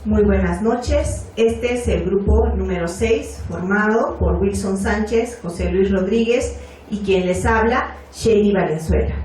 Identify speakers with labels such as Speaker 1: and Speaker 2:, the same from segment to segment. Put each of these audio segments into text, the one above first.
Speaker 1: Muy buenas noches. Este es el grupo número 6, formado por Wilson Sánchez, José Luis Rodríguez y quien les habla, Shelly Valenzuela.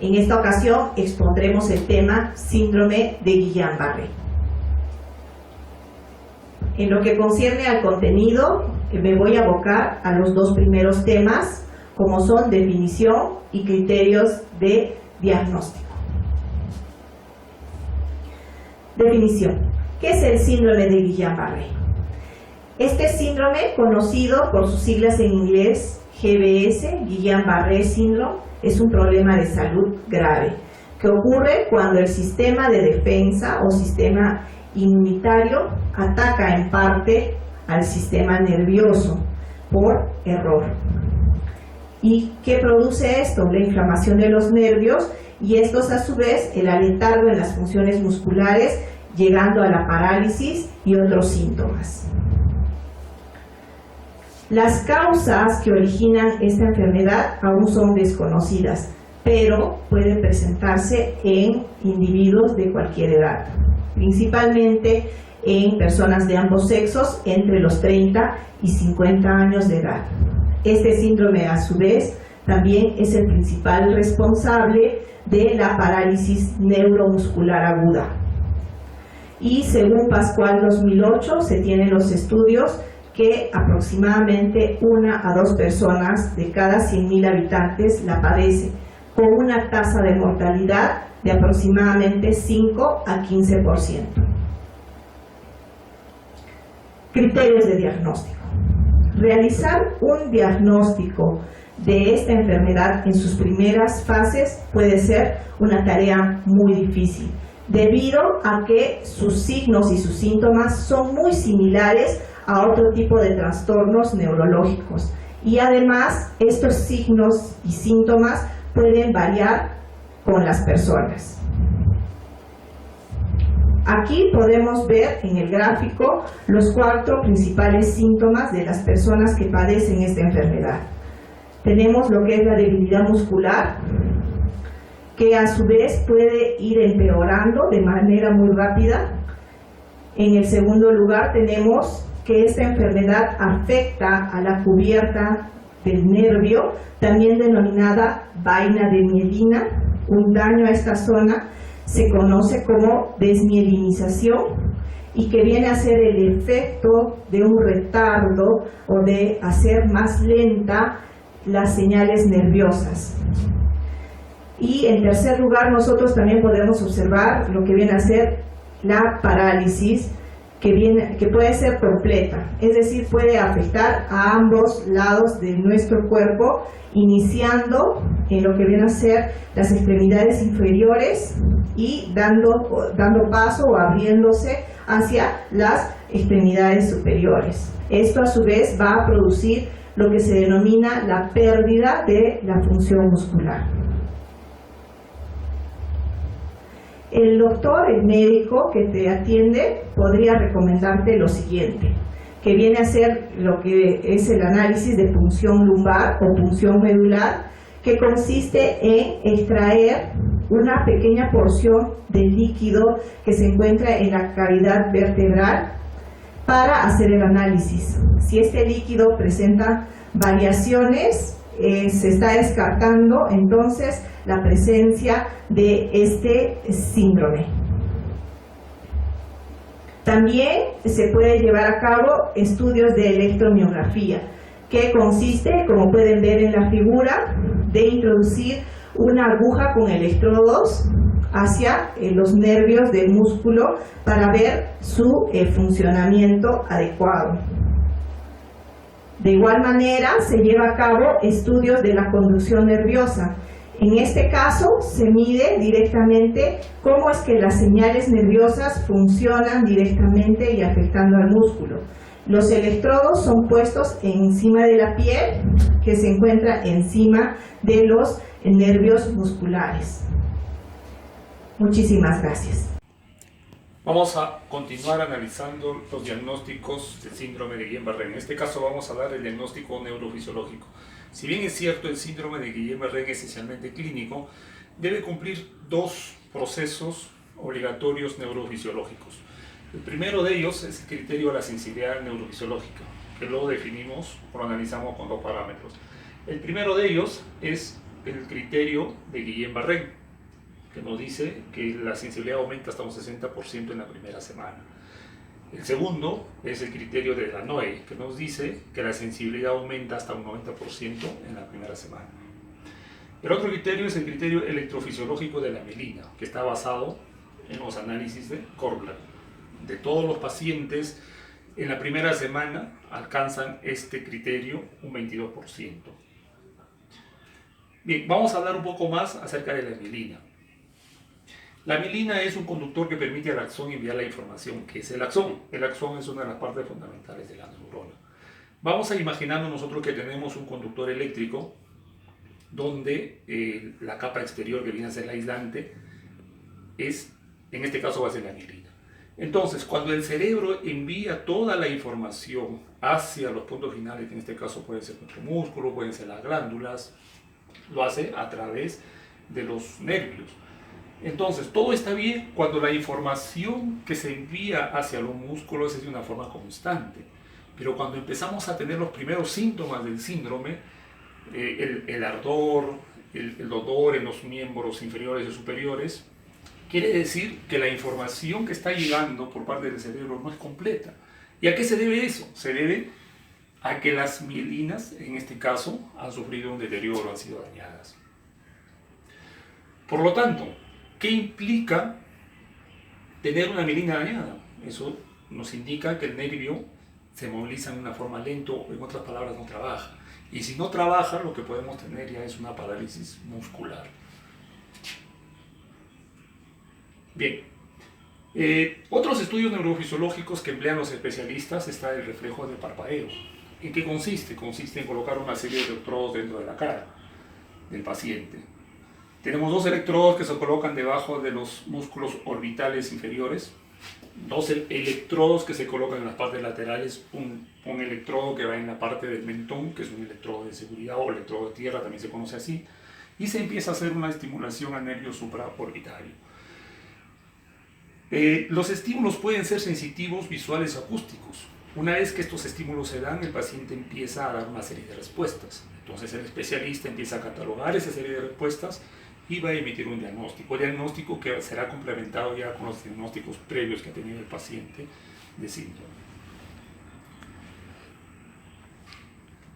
Speaker 1: En esta ocasión expondremos el tema Síndrome de Guillain-Barré. En lo que concierne al contenido, me voy a abocar a los dos primeros temas, como son definición y criterios de diagnóstico. Definición. ¿Qué es el síndrome de Guillain-Barré? Este síndrome, conocido por sus siglas en inglés GBS, Guillain-Barré Syndrome, es un problema de salud grave que ocurre cuando el sistema de defensa o sistema inmunitario ataca en parte al sistema nervioso por error. ¿Y qué produce esto? La inflamación de los nervios y estos a su vez el aletargo en las funciones musculares, llegando a la parálisis y otros síntomas. Las causas que originan esta enfermedad aún son desconocidas, pero pueden presentarse en individuos de cualquier edad, principalmente en personas de ambos sexos entre los 30 y 50 años de edad. Este síndrome, a su vez, también es el principal responsable de la parálisis neuromuscular aguda. Y según Pascual 2008, se tienen los estudios que aproximadamente 1 a 2 personas de cada 100.000 habitantes la padecen, con una tasa de mortalidad de aproximadamente 5 a 15%. Criterios de diagnóstico. Realizar un diagnóstico de esta enfermedad en sus primeras fases puede ser una tarea muy difícil, debido a que sus signos y sus síntomas son muy similares a otro tipo de trastornos neurológicos. Y además, estos signos y síntomas pueden variar con las personas. Aquí podemos ver en el gráfico los 4 principales síntomas de las personas que padecen esta enfermedad. Tenemos lo que es la debilidad muscular, que a su vez puede ir empeorando de manera muy rápida. En el segundo lugar tenemos que esta enfermedad afecta a la cubierta del nervio, también denominada vaina de mielina. Un daño a esta zona se conoce como desmielinización y que viene a ser el efecto de un retardo o de hacer más lenta las señales nerviosas. Y en tercer lugar, nosotros también podemos observar lo que viene a ser la parálisis, que puede ser completa, es decir, puede afectar a ambos lados de nuestro cuerpo, iniciando en lo que viene a ser las extremidades inferiores y dando paso o abriéndose hacia las extremidades superiores. Esto a su vez va a producir lo que se denomina la pérdida de la función muscular. El doctor, el médico que te atiende, podría recomendarte lo siguiente, que viene a ser lo que es el análisis de punción lumbar o punción medular, que consiste en extraer una pequeña porción del líquido que se encuentra en la cavidad vertebral para hacer el análisis. Si este líquido presenta variaciones, se está descartando entonces la presencia de este síndrome. También se puede llevar a cabo estudios de electromiografía, que consiste, como pueden ver en la figura, de introducir una aguja con electrodos hacia los nervios del músculo para ver su funcionamiento adecuado. De igual manera, se lleva a cabo estudios de la conducción nerviosa. En este caso, se mide directamente cómo es que las señales nerviosas funcionan directamente y afectando al músculo. Los electrodos son puestos encima de la piel, que se encuentra encima de los nervios musculares. Muchísimas gracias.
Speaker 2: Vamos a continuar analizando los diagnósticos del síndrome de Guillain-Barré. En este caso vamos a dar el diagnóstico neurofisiológico. Si bien es cierto, el síndrome de Guillain-Barré es esencialmente clínico, debe cumplir 2 procesos obligatorios neurofisiológicos. El primero de ellos es el criterio de la sensibilidad neurofisiológica, que lo definimos o lo analizamos con dos parámetros. El primero de ellos es el criterio de Guillain-Barré, que nos dice que la sensibilidad aumenta hasta un 60% en la primera semana. El segundo es el criterio de Lanois, que nos dice que la sensibilidad aumenta hasta un 90% en la primera semana. El otro criterio es el criterio electrofisiológico de la mielina, que está basado en los análisis de Korbler. De todos los pacientes, en la primera semana alcanzan este criterio un 22%. Bien, vamos a hablar un poco más acerca de la mielina. La mielina es un conductor que permite al axón enviar la información, que es el axón. El axón es una de las partes fundamentales de la neurona. Vamos a imaginarnos nosotros que tenemos un conductor eléctrico donde la capa exterior que viene a ser el aislante es, en este caso va a ser la mielina. Entonces, cuando el cerebro envía toda la información hacia los puntos finales, que en este caso puede ser nuestro músculo, pueden ser las glándulas, lo hace a través de los nervios. Entonces, todo está bien cuando la información que se envía hacia los músculos es de una forma constante. Pero cuando empezamos a tener los primeros síntomas del síndrome, el ardor, el dolor en los miembros inferiores y superiores, quiere decir que la información que está llegando por parte del cerebro no es completa. ¿Y a qué se debe eso? Se debe a que las mielinas, en este caso, han sufrido un deterioro, han sido dañadas. Por lo tanto, ¿qué implica tener una mielina dañada? Eso nos indica que el nervio se moviliza de una forma lenta, o en otras palabras, no trabaja. Y si no trabaja, lo que podemos tener ya es una parálisis muscular. Bien, otros estudios neurofisiológicos que emplean los especialistas está el reflejo de parpadeo. ¿En qué consiste? Consiste en colocar una serie de electrodos dentro de la cara del paciente. Tenemos dos electrodos que se colocan debajo de los músculos orbitales inferiores, dos electrodos que se colocan en las partes laterales, un electrodo que va en la parte del mentón, que es un electrodo de seguridad o electrodo de tierra, también se conoce así, y se empieza a hacer una estimulación al nervio supraorbitario. Los estímulos pueden ser sensitivos, visuales o acústicos. Una vez que estos estímulos se dan, el paciente empieza a dar una serie de respuestas. Entonces el especialista empieza a catalogar esa serie de respuestas y va a emitir un diagnóstico que será complementado ya con los diagnósticos previos que ha tenido el paciente de síndrome.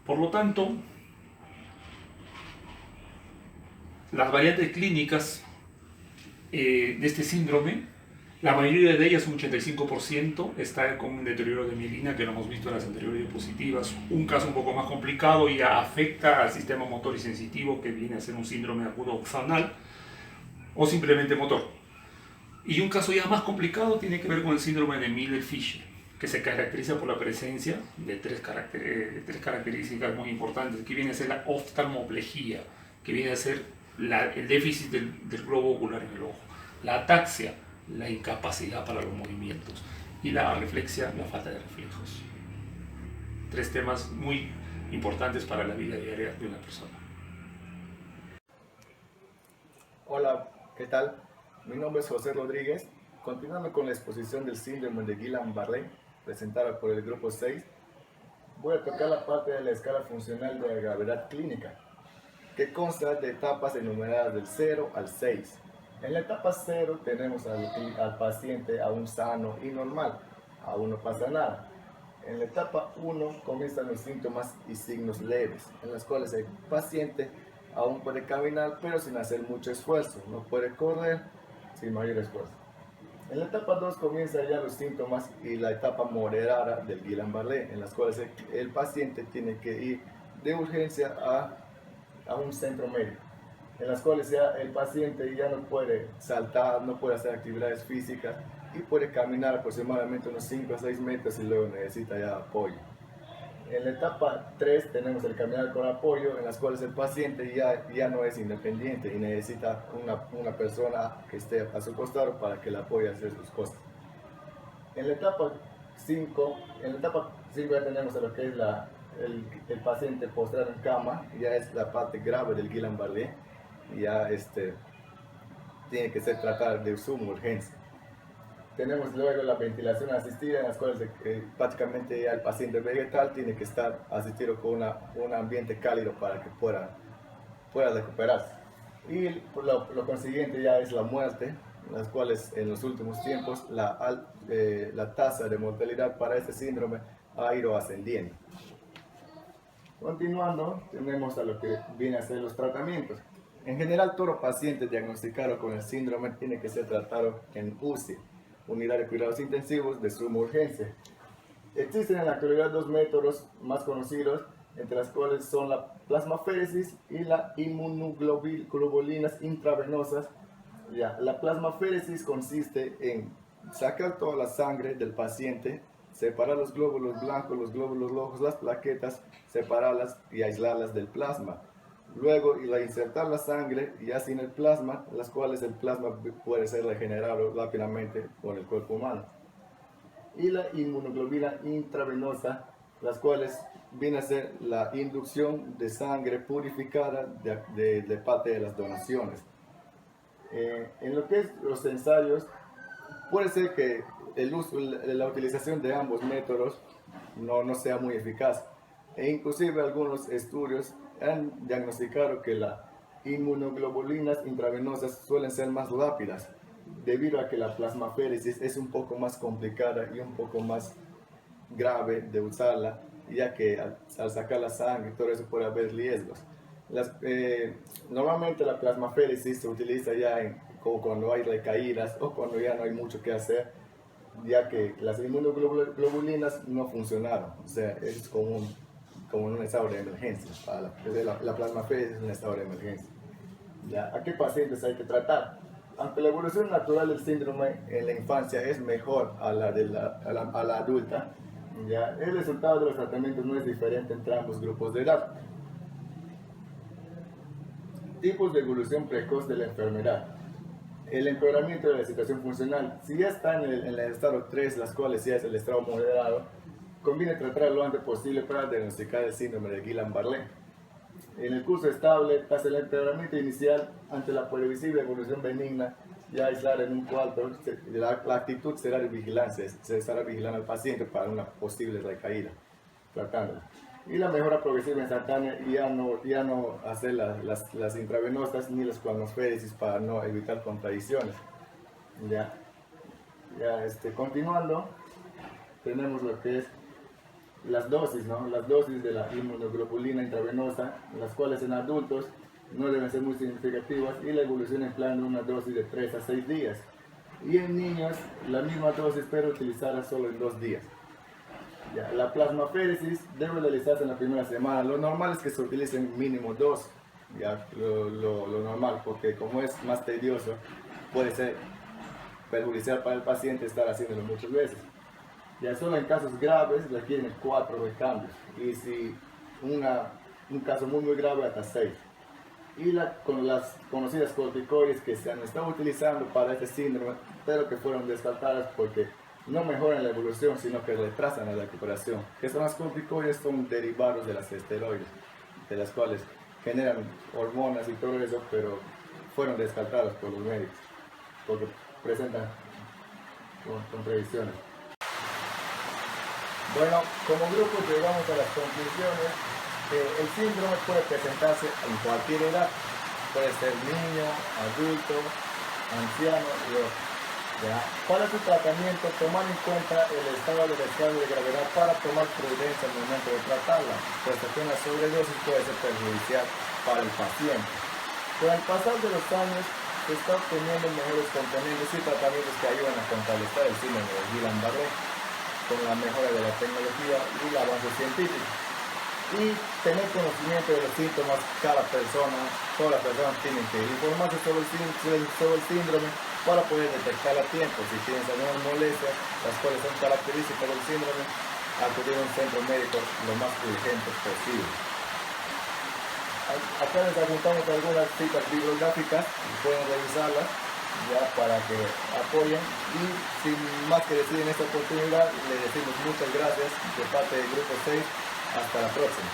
Speaker 2: Por lo tanto, las variantes clínicas de este síndrome, la mayoría de ellas, un 85%, está con un deterioro de mielina que lo hemos visto en las anteriores diapositivas. Un caso un poco más complicado y afecta al sistema motor y sensitivo, que viene a ser un síndrome agudo axonal o simplemente motor. Y un caso ya más complicado tiene que ver con el síndrome de Miller-Fisher, que se caracteriza por la presencia de tres características muy importantes, que viene a ser la oftalmoplegia, que viene a ser el déficit del globo ocular en el ojo, la ataxia, la incapacidad para los movimientos, y la reflexia, la falta de reflejos. Tres temas muy importantes para la vida diaria de una persona.
Speaker 3: Hola, ¿qué tal? Mi nombre es José Rodríguez. Continuando con la exposición del síndrome de Guillain-Barré, presentada por el grupo 6, voy a tocar la parte de la escala funcional de la gravedad clínica, que consta de etapas enumeradas del 0 al 6. En la etapa 0 tenemos al paciente aún sano y normal, aún no pasa nada. En la etapa 1 comienzan los síntomas y signos leves, en los cuales el paciente aún puede caminar, pero sin hacer mucho esfuerzo, no puede correr sin mayor esfuerzo. En la etapa 2 comienzan ya los síntomas y la etapa moderada del Guillain-Barré, en las cuales el paciente tiene que ir de urgencia a un centro médico, en las cuales ya el paciente ya no puede saltar, no puede hacer actividades físicas y puede caminar aproximadamente unos 5 a 6 metros y luego necesita ya apoyo. En la etapa 3 tenemos el caminar con apoyo, en las cuales el paciente ya no es independiente y necesita una persona que esté a su costado para que le apoye a hacer sus cosas. En la etapa 5 ya tenemos lo que es el paciente postrado en cama, ya es la parte grave del Guillain-Barré, y ya tiene que ser tratado de suma urgencia. Tenemos luego la ventilación asistida, en las cuales prácticamente el paciente vegetal tiene que estar asistido con un ambiente cálido para que pueda recuperarse. Y lo consiguiente ya es la muerte, las cuales en los últimos tiempos la tasa de mortalidad para este síndrome ha ido ascendiendo. Continuando, tenemos a lo que viene a ser los tratamientos. En general, todo paciente diagnosticado con el síndrome tiene que ser tratado en UCI, Unidad de Cuidados Intensivos de Suma Urgencia. Existen en la actualidad dos métodos más conocidos, entre las cuales son la plasmaféresis y la inmunoglobulinas intravenosas. La plasmaféresis consiste en sacar toda la sangre del paciente, separar los glóbulos blancos, los glóbulos rojos, las plaquetas, separarlas y aislarlas del plasma. Luego insertar la sangre ya sin el plasma, las cuales el plasma puede ser regenerado rápidamente por el cuerpo humano. Y la inmunoglobulina intravenosa, las cuales viene a ser la inducción de sangre purificada de parte de las donaciones. En lo que es los ensayos, puede ser que la utilización de ambos métodos no sea muy eficaz. E inclusive algunos estudios han diagnosticado que las inmunoglobulinas intravenosas suelen ser más rápidas, debido a que la plasmaféresis es un poco más complicada y un poco más grave de usarla, ya que al sacar la sangre todo eso puede haber riesgos. Normalmente la plasmaféresis se utiliza ya como cuando hay recaídas o cuando ya no hay mucho que hacer, ya que las inmunoglobulinas no funcionaron, o sea, es como un estado de emergencia. La plasmaféresis es un estado de emergencia. ¿A qué pacientes hay que tratar? Aunque la evolución natural del síndrome en la infancia es mejor a la adulta, el resultado de los tratamientos no es diferente entre ambos grupos de edad. Tipos de evolución precoz de la enfermedad. El empeoramiento de la situación funcional. Si ya está en el estado 3, las cuales ya es el estado moderado, conviene tratar lo antes posible para diagnosticar el síndrome de Guillain-Barré. En el curso estable, tras el empeoramiento inicial, ante la previsible evolución benigna, ya aislar en un cuarto, la actitud será de vigilancia, se estará vigilando al paciente para una posible recaída, tratándolo. Y la mejora progresiva instantánea, ya no hacer las intravenosas ni las plasmaféresis para no evitar contradicciones. Continuando, tenemos lo que es las dosis, las dosis de la inmunoglobulina intravenosa, las cuales en adultos no deben ser muy significativas, y la evolución en plan de una dosis de 3 a 6 días. Y en niños, la misma dosis, pero utilizada solo en 2 días. La plasmaféresis debe realizarse en la primera semana. Lo normal es que se utilicen mínimo 2, lo normal, porque como es más tedioso, puede ser perjudicial para el paciente estar haciéndolo muchas veces. Solo en casos graves requieren 4 recambios, y si un caso muy grave, hasta 6. Y con las conocidas corticoides que se han estado utilizando para este síndrome, pero que fueron descartadas porque no mejoran la evolución, sino que retrasan la recuperación. Que son las corticoides, son derivados de las esteroides, de las cuales generan hormonas y todo eso, pero fueron descartadas por los médicos porque presentan contradicciones. Bueno, como grupo llegamos a las conclusiones que el síndrome puede presentarse en cualquier edad, puede ser niño, adulto, anciano y otro. Para su tratamiento, tomar en cuenta el estado de descarga de gravedad para tomar prudencia al momento de tratarla, puesto que una sobredosis puede ser perjudicial para el paciente. Con el pasar de los años, se está obteniendo mejores componentes y tratamientos que ayudan a contrarrestar el síndrome de Guillain-Barré, con la mejora de la tecnología y el avance científico. Y tener conocimiento de los síntomas, todas las personas tienen que informarse sobre el síndrome para poder detectar a tiempo. Si tienen algunas molestias, las cuales son características del síndrome, acudir a un centro médico lo más urgente posible. Acá les apuntamos algunas citas bibliográficas y pueden revisarlas para que apoyen, y sin más que decir en esta oportunidad, les decimos muchas gracias de parte del Grupo 6. Hasta la próxima.